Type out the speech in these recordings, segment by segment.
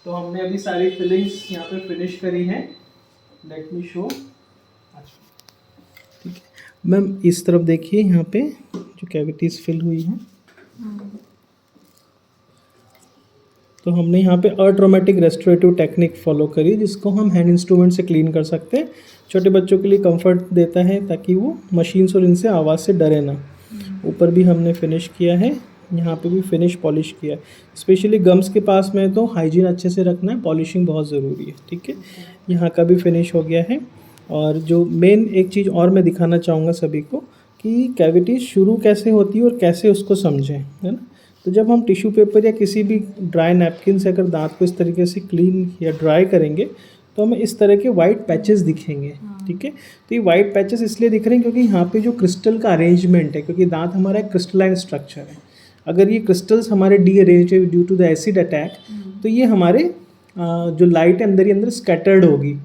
तो हमने अभी सारी फिलिंग्स यहाँ पे फिनिश करी हैं। Let me show. ठीक है मैम, इस तरफ देखिए, यहाँ पे जो कैविटीज़ फिल हुई हैं, तो हमने यहाँ पे अट्रोमेटिक रेस्टोरेटिव टेक्निक फॉलो करी, जिसको हम हैंड इंस्ट्रूमेंट से क्लीन कर सकते हैं। छोटे बच्चों के लिए कंफर्ट देता है ताकि वो मशीन्स और इनसे आवाज़ से डरे ना। ऊपर भी हमने फिनिश किया है, यहाँ पे भी फिनिश पॉलिश किया है। स्पेशली गम्स के पास में तो हाइजीन अच्छे से रखना है, पॉलिशिंग बहुत ज़रूरी है। ठीक है, यहाँ का भी फिनिश हो गया है। और जो मेन एक चीज़ और मैं दिखाना चाहूँगा सभी को कि कैविटी शुरू कैसे होती है और कैसे उसको समझें, है ना। तो जब हम टिश्यू पेपर या किसी भी ड्राई नैपकिन से अगर दांत को इस तरीके से क्लीन या ड्राई करेंगे तो हमें इस तरह के वाइट पैचेस दिखेंगे। ठीक है, तो ये वाइट पैचेस इसलिए दिख रहे हैं क्योंकि यहाँ पे जो क्रिस्टल का अरेंजमेंट है, क्योंकि दांत हमारा एक क्रिस्टलाइन स्ट्रक्चर है। अगर ये क्रिस्टल्स हमारे डी-अरेंज है due to the acid attack, तो ये हमारे जो लाइट है अंदर ही अंदर स्कैटर्ड होगी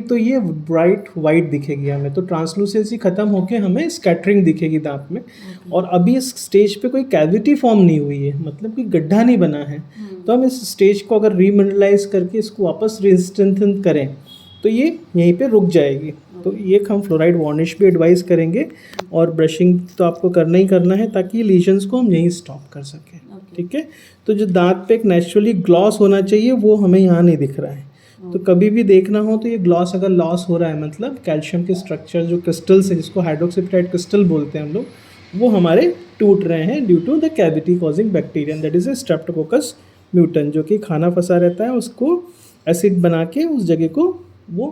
तो ये ब्राइट वाइट दिखेगी हमें। तो ट्रांसलूसेंसी खत्म होके हमें स्कैटरिंग दिखेगी दांत में। और अभी इस स्टेज पे कोई कैविटी फॉर्म नहीं हुई है, मतलब कि गड्ढा नहीं बना है। तो हम इस स्टेज को अगर रीमिनरलाइज करके इसको वापस रीस्ट्रेंथन करें तो ये यहीं पे रुक जाएगी। तो ये हम फ्लोराइड वार्निश भी एडवाइस करेंगे, और ब्रशिंग तो आपको करना ही करना है ताकि ये लीजन्स को हम यहीं स्टॉप कर सकें। ठीक है, तो जो दांत पे एक नेचुरली ग्लॉस होना चाहिए वो हमें यहाँ नहीं दिख रहा है। तो कभी भी देखना हो तो ये ग्लॉस अगर लॉस हो रहा है, मतलब कैल्शियम के स्ट्रक्चर जो क्रिस्टल्स है, जिसको हाइड्रोक्सीप्टाइड क्रिस्टल बोलते हैं हम लोग, वो हमारे टूट रहे हैं due to the cavity causing bacteria, that is a streptococcus mutant, जो कि खाना फंसा रहता है, उसको एसिड बना के उस जगह को वो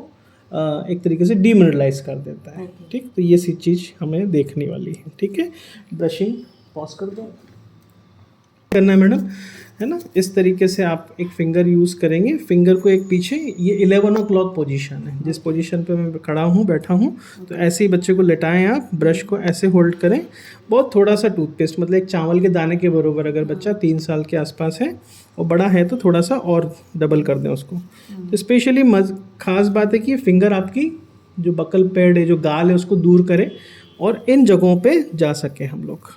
एक तरीके से डीमिनरलाइज कर देता है। ठीक, तो ये सी चीज़ हमें देखने वाली है। ठीक है, ब्रशिंग पॉज कर दो, करना है मैडम, है ना। इस तरीके से आप एक फिंगर यूज़ करेंगे, फिंगर को एक पीछे, ये 11 o'clock पोजीशन है, जिस पोजीशन पे मैं खड़ा हूँ, बैठा हूँ, तो ऐसे ही बच्चे को लेटाएं आप, ब्रश को ऐसे होल्ड करें, बहुत थोड़ा सा टूथपेस्ट, मतलब एक चावल के दाने के बराबर, अगर बच्चा 3 साल के आसपास है और बड़ा है तो थोड़ा सा और डबल कर दें उसको। तो स्पेशली खास बात है कि फिंगर आपकी जो बकल पैड है, जो गाल है, उसको दूर करें और इन जगहों पे जा सके हम लोग।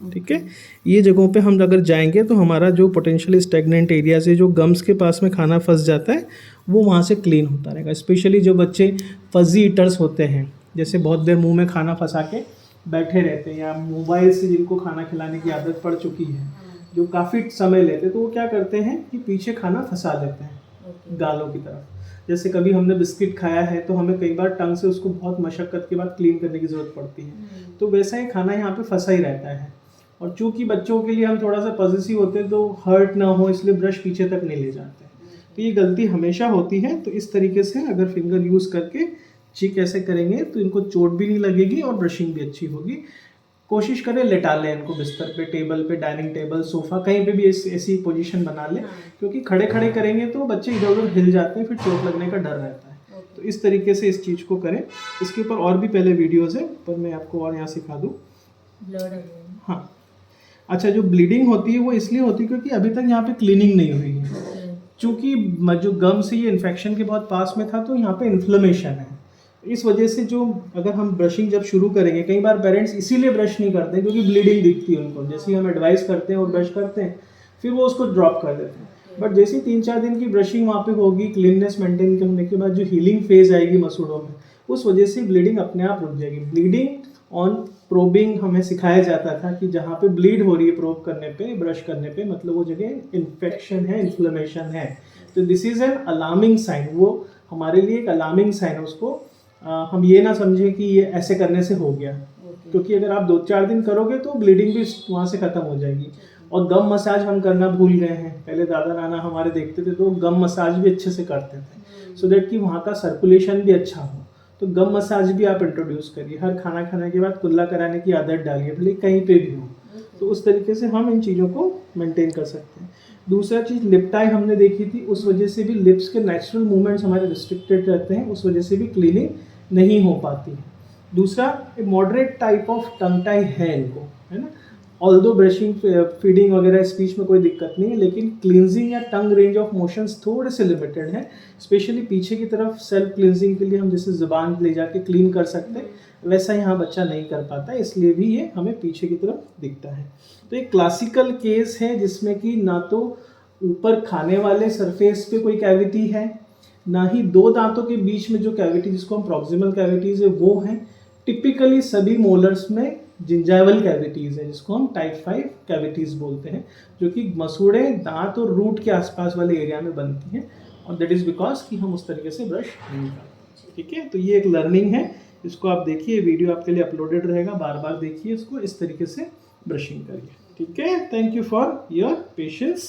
ठीक है, ये जगहों पे हम अगर जाएंगे तो हमारा जो पोटेंशियली स्टेगनेंट एरिया से जो गम्स के पास में खाना फंस जाता है वो वहाँ से क्लीन होता रहेगा। स्पेशली जो बच्चे फजी ईटर्स होते हैं, जैसे बहुत देर मुंह में खाना फंसा के बैठे रहते हैं, या मोबाइल से जिनको खाना खिलाने की आदत पड़ चुकी है, जो काफ़ी समय लेते हैं, तो वो क्या करते हैं कि पीछे खाना फंसा लेते हैं गालों की तरफ। जैसे कभी हमने बिस्किट खाया है तो हमें कई बार टंग से उसको बहुत मशक्क़त के बाद क्लीन करने की ज़रूरत पड़ती है, तो वैसा ही खाना यहाँ पे फंसा ही रहता है। और चूंकि बच्चों के लिए हम थोड़ा सा पॉजिटिव होते हैं तो हर्ट ना हो, इसलिए ब्रश पीछे तक नहीं ले जाते, तो ये गलती हमेशा होती है। तो इस तरीके से अगर फिंगर यूज़ करके चीक ऐसे करेंगे तो इनको चोट भी नहीं लगेगी और ब्रशिंग भी अच्छी होगी। कोशिश करें लेटा लें इनको बिस्तर पे, टेबल पे, डाइनिंग टेबल, सोफ़ा, कहीं पे भी ऐसी पोजीशन बना लें, क्योंकि खड़े खड़े करेंगे तो बच्चे इधर उधर हिल जाते हैं, फिर चोट लगने का डर रहता है। तो इस तरीके से इस चीज़ को करें। इसके ऊपर और भी पहले वीडियोज़ है, पर मैं आपको और यहाँ सिखा दूँ। हाँ, अच्छा, जो ब्लीडिंग होती है वो इसलिए होती है क्योंकि अभी तक यहाँ पे क्लीनिंग नहीं हुई है। चूँकि जो गम से ये इन्फेक्शन के बहुत पास में था तो यहाँ पे इन्फ्लेमेशन है। इस वजह से जो अगर हम ब्रशिंग जब शुरू करेंगे, कई बार पेरेंट्स इसीलिए ब्रश नहीं करते क्योंकि ब्लीडिंग दिखती है उनको, जैसे ही हम एडवाइस करते हैं और ब्रश करते हैं फिर वो उसको ड्रॉप कर देते हैं। बट जैसे 3-4 दिन की ब्रशिंग वहाँ पे होगी, क्लीननेस मेंटेन करने के बाद जो हीलिंग फेज आएगी मसूड़ों में, उस वजह से ब्लीडिंग अपने आप रुक जाएगी। ब्लीडिंग ऑन प्रोबिंग हमें सिखाया जाता था कि जहाँ पे ब्लीड हो रही है प्रोब करने पे, ब्रश करने पे, मतलब वो जगह इन्फेक्शन है, इन्फ्लेमेशन है। तो this is an alarming sign, वो हमारे लिए एक अलार्मिंग साइन है। उसको हम ये ना समझें कि ये ऐसे करने से हो गया, क्योंकि अगर आप 2-4 दिन करोगे तो ब्लीडिंग भी वहाँ से ख़त्म हो जाएगी। और गम मसाज हम करना भूल गए हैं, पहले दादा नाना हमारे देखते थे तो गम मसाज भी अच्छे से करते थे, सो दैट कि वहाँ का सर्कुलेशन भी अच्छा हो। तो गम मसाज भी आप इंट्रोड्यूस करिए, हर खाना खाने के बाद कुल्ला कराने की आदत डालिए, भले कहीं पे भी हो। तो उस तरीके से हम इन चीज़ों को मेंटेन कर सकते हैं। दूसरा चीज़ लिप टाई हमने देखी थी, उस वजह से भी लिप्स के नेचुरल मूवमेंट्स हमारे रिस्ट्रिक्टेड रहते हैं, उस वजह से भी क्लीनिंग नहीं हो पाती है। दूसरा, moderate type of tongue tie है इनको, है ना। ऑल्दो ब्रशिंग, फीडिंग वगैरह स्पीच में कोई दिक्कत नहीं है, लेकिन क्लींजिंग या टंग रेंज ऑफ मोशंस थोड़े से लिमिटेड है। स्पेशली पीछे की तरफ सेल्फ क्लींजिंग के लिए हम जैसे ज़ुबान ले जाके क्लीन कर सकते हैं, वैसा यहाँ बच्चा नहीं कर पाता, इसलिए भी ये हमें पीछे की तरफ दिखता है। तो एक क्लासिकल केस है जिसमें कि ना तो ऊपर खाने वाले सरफेस पे कोई कैविटी है, ना ही दो दांतों के बीच में जो कैविटी जिसको हम प्रॉक्सिमल कैविटीज है वो है। टिपिकली सभी मोलर्स में जिंजाइवल कैविटीज है जिसको हम टाइप 5 कैविटीज बोलते हैं, जो कि मसूड़े दांत और रूट के आसपास वाले एरिया में बनती हैं, और दैट इज बिकॉज कि हम उस तरीके से ब्रश नहीं करते। ठीक है, तो ये एक लर्निंग है, इसको आप देखिए, वीडियो आपके लिए अपलोडेड रहेगा, बार बार देखिए इसको, इस तरीके से ब्रशिंग करिए। ठीक है, thank you for your patience.